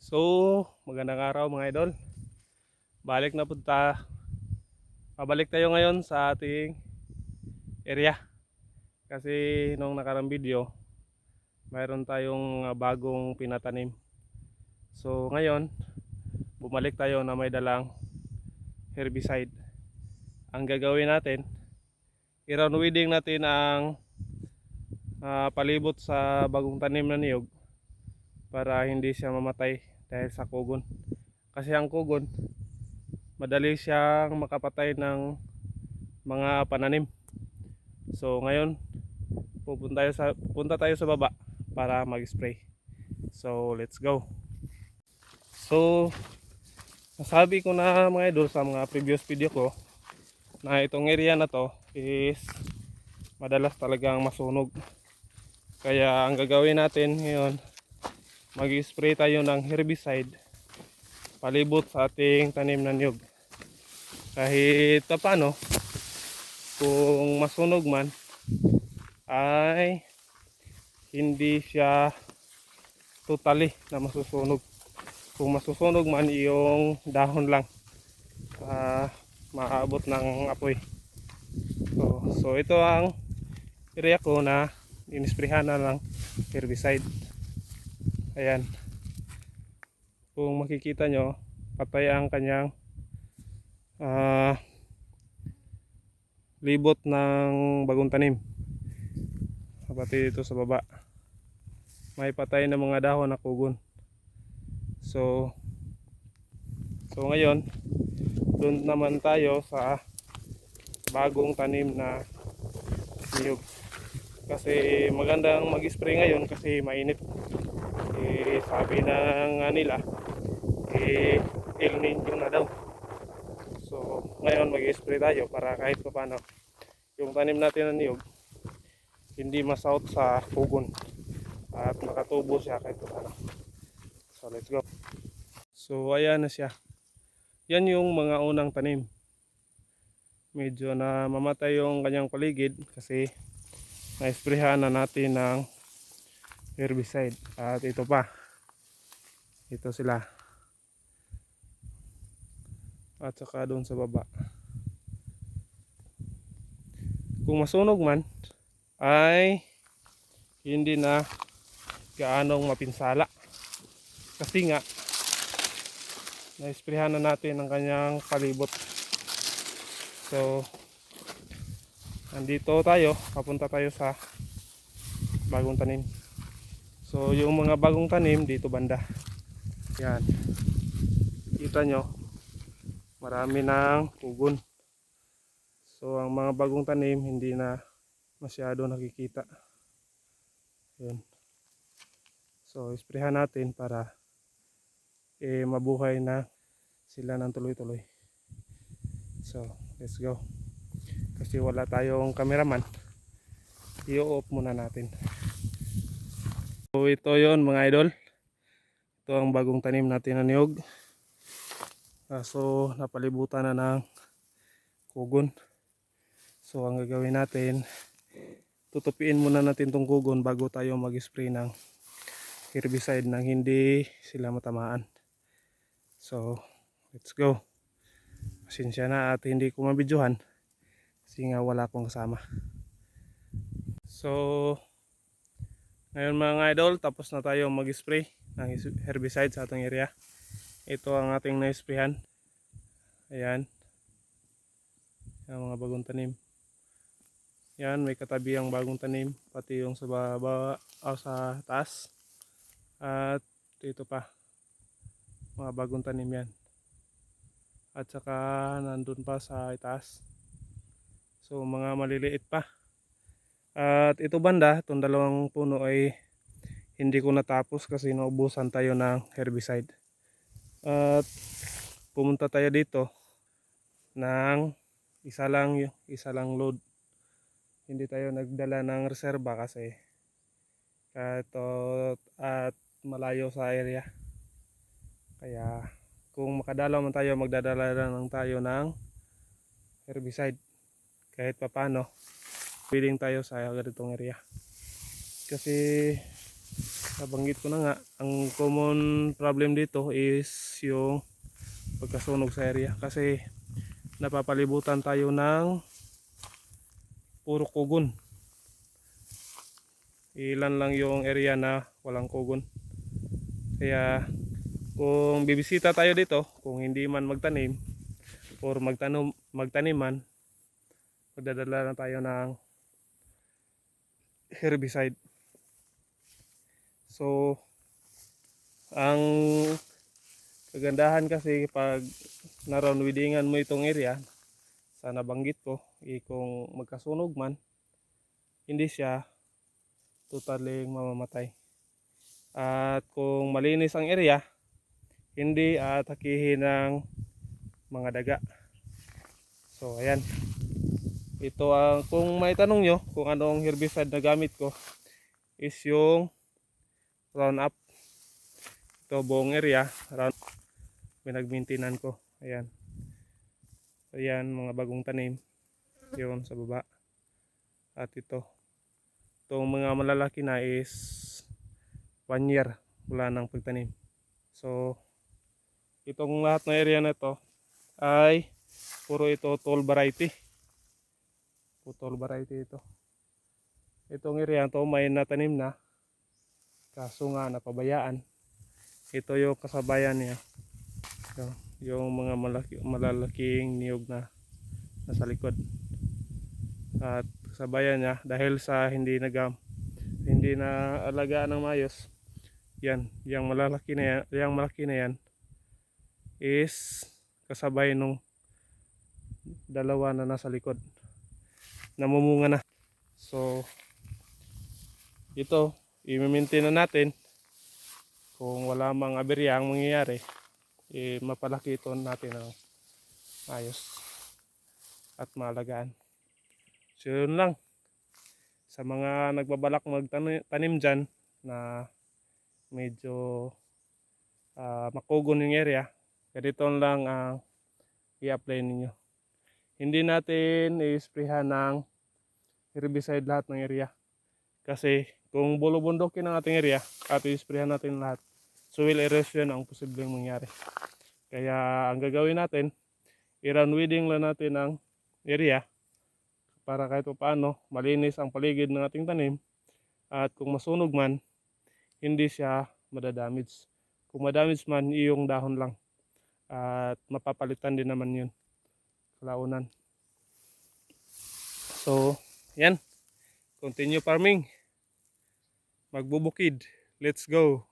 So, magandang araw mga idol. Balik na punta. Pabalik tayo ngayon sa ating area. Kasi nung nakarang video, mayroon tayong bagong pinatanim. So, ngayon, bumalik tayo na may dalang herbicide. Ang gagawin natin, i-round weeding natin ang palibot sa bagong tanim na niyog para hindi siya mamatay dahil sa kugon. Kasi ang kugon, madali siyang makapatay ng mga pananim. So ngayon pupunta tayo sa baba para mag-spray. So let's go. So nasabi ko na mga idol sa mga previous video ko na itong area na to is madalas talagang masunog. Kaya ang gagawin natin ngayon, mag-spray tayo ng herbicide palibot sa ating tanim na niyog. Kahit paano, kung masunog man ay hindi siya totally na masusunog. Kung masusunog man, yung dahon lang maabot ng apoy. So ito ang area ko na inisprehan na ng herbicide. Ayan, kung makikita nyo, patay ang kanyang libot ng bagong tanim. Pati dito sa baba may patay na mga dahon na kugon. So ngayon doon naman tayo sa bagong tanim na niyog. Kasi magandang mag-spray ngayon kasi mainit. Sabi ng nila El Niño na daw. So ngayon mag-spray tayo para kahit paano yung tanim natin na niyog hindi masaut sa kugon at makatubo siya kahit paano. So let's go. So ayan na siya. Yan yung mga unang tanim. Medyo na mamatay yung kanyang paligid kasi na-sprayhan na natin ng herbicide. At ito pa, ito sila, at saka doon sa baba. Kung masunog man ay hindi na gaanong mapinsala kasi nga na-sprayhan na natin ang kanyang palibot. So nandito tayo, papunta tayo sa bagong tanim. So yung mga bagong tanim dito banda, yan, kita nyo marami ng kugon. So ang mga bagong tanim hindi na masyado nakikita. Yan. So isprehan natin para mabuhay na sila ng tuloy-tuloy. So let's go. Kasi wala tayong cameraman, i-off muna natin. So ito yon mga idol, ito ang bagong tanim natin na niyog. So napalibutan na ng kugon. So ang gagawin natin, tutupiin muna natin tong kugon bago tayo mag-spray ng herbicide nang hindi sila matamaan. So let's go. Pasensya na at hindi ko mabidyohan kasi nga wala akong kasama. So ngayon mga idol, tapos na tayo mag-spray ng herbicide sa atong area. Ito ang ating na-sprayhan. Ayan, yung mga bagong tanim. Yan, may katabi ang bagong tanim, pati yung sa baba o sa taas. At ito pa, mga bagong tanim yan. At saka nandun pa sa itaas. So mga maliliit pa. At ito banda, itong dalawang puno ay hindi ko natapos kasi naubusan tayo ng herbicide. At pumunta tayo dito ng isa lang load. Hindi tayo nagdala ng reserba kasi ito at malayo sa area. Kaya kung makadalaw man tayo, magdadala lang tayo ng herbicide kahit papano. Piling tayo sa ganitong area kasi nabanggit ko na nga, ang common problem dito is yung pagkasunog sa area kasi napapalibutan tayo ng puro kugon. Ilan lang yung area na walang kugon. Kaya kung bibisita tayo dito, kung hindi man magtanim or magtaniman, magdadala na tayo ng herbicide. So ang kagandahan kasi pag na-round weedingan mo itong area sa nabanggit ko, kung magkasunog man, hindi siya totally mamamatay. At kung malinis ang area, hindi atakihin ng mga daga. So ayan, ito ang, kung may tanong nyo kung anong herbicide na gamit ko, is yung Roundup. Ito buong area pinagmaintenan ko. Ayan, ayan mga bagong tanim yun sa baba. At itong mga malalaki na is 1 year wala nang pagtanim. So itong lahat ng area na to ay puro ito tall variety. Tall variety ito. Itong area to may natanim na, kaso nga napabayaan. Ito yung kasabayan niya. Yung mga malalaking niyog na nasa likod. At kasabayan niya dahil sa hindi na alagaan ng maayos. Yan, yung malaki na yan is kasabay nung dalawa na nasa likod. Namumunga na. So ito, i-maintain na natin. Kung wala mang aberya ang mangyayari, mapalaki ito natin ng ayos at maalagaan. So yun lang. Sa mga nagbabalak magtanim dyan na medyo makugon yung area, ganito lang ang i-apply ninyo. Hindi natin i-sprayhan ng herbicide lahat ng area. Kasi kung bulubundokin ang ating area at i-sprayhan natin lahat, soil erosion ang posibleng mangyari. Kaya ang gagawin natin, i-round weeding lang natin ang area para kahit paano malinis ang paligid ng ating tanim, at kung masunog man, hindi siya madadamage. Kung madamage man, iyong dahon lang, at mapapalitan din naman yun kalaunan. So yan, continue farming, magbubukid, let's go.